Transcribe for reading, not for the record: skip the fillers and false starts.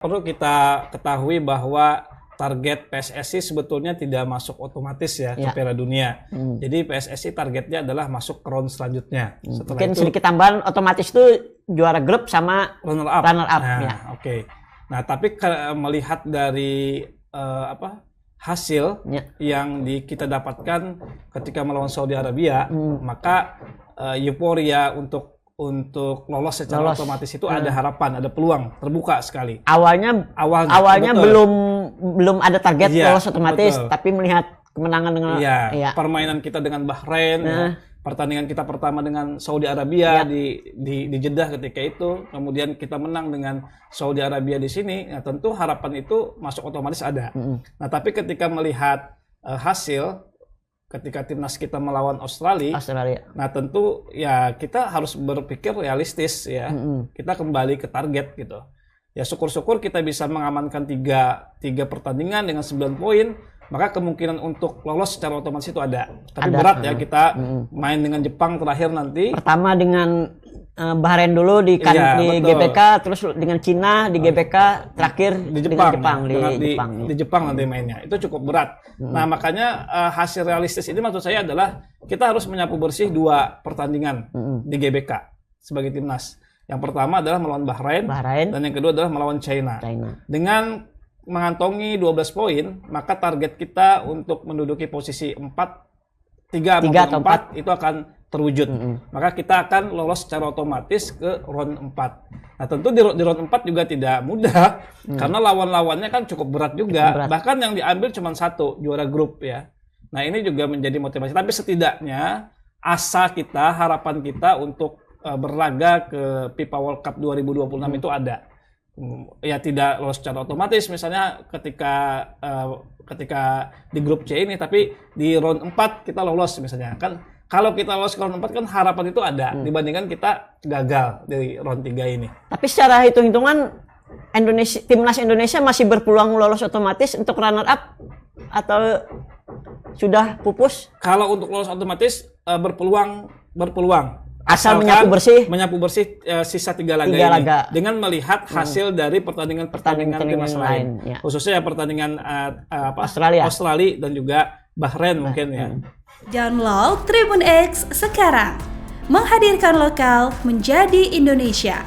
Perlu kita ketahui bahwa target PSSI sebetulnya tidak masuk otomatis ya ke Piala Dunia. Jadi PSSI targetnya adalah masuk ke round selanjutnya. Mungkin sedikit tambahan, otomatis itu juara grup sama runner up. Nah, Oke. Nah, tapi melihat dari hasil yang kita dapatkan ketika melawan Saudi Arabia, maka euforia untuk lolos secara otomatis itu ada harapan, ada peluang, terbuka sekali. Awalnya belum ada target lolos otomatis, tapi melihat kemenangan dengan permainan kita dengan Bahrain, pertandingan kita pertama dengan Saudi Arabia di Jeddah ketika itu, kemudian kita menang dengan Saudi Arabia di sini, nah tentu harapan itu masuk otomatis ada. Nah, tapi ketika melihat hasil ketika timnas kita melawan Australia, nah tentu ya kita harus berpikir realistis ya. Kita kembali ke target gitu. Ya syukur-syukur kita bisa mengamankan tiga pertandingan dengan 9 poin, maka kemungkinan untuk lolos secara otomatis itu ada. Tapi berat ya kita main dengan Jepang terakhir nanti. Pertama dengan Bahrain dulu di GBK, terus dengan Cina di GBK, terakhir di Jepang. Di Jepang nanti mainnya. Itu cukup berat. Nah, makanya hasil realistis ini maksud saya adalah kita harus menyapu bersih 2 pertandingan di GBK sebagai timnas. Yang pertama adalah melawan Bahrain. Dan yang kedua adalah melawan China. Dengan mengantongi 12 poin, maka target kita untuk menduduki posisi 3 atau 4 itu akan terwujud. Maka kita akan lolos secara otomatis ke round 4. Nah, tentu di round 4 juga tidak mudah karena lawan-lawannya kan cukup berat juga. Bahkan yang diambil cuma 1, juara grup ya. Nah, ini juga menjadi motivasi. Tapi setidaknya asa kita, harapan kita untuk berlaga ke FIFA World Cup 2026 itu ada. Ya tidak lolos secara otomatis misalnya ketika di grup C ini, tapi di round 4 kita lolos misalnya. Kan kalau kita lolos ke round 4 kan harapan itu ada dibandingkan kita gagal dari round 3 ini. Tapi secara hitung-hitungan timnas Indonesia masih berpeluang lolos otomatis untuk runner up atau sudah pupus? Kalau untuk lolos otomatis berpeluang. Asal menyapu bersih sisa 3 laga ini dengan melihat hasil dari pertandingan timnas lain. Khususnya pertandingan Australia dan juga Bahrain mungkin ya. Download Tribun X sekarang. Menghadirkan lokal menjadi Indonesia.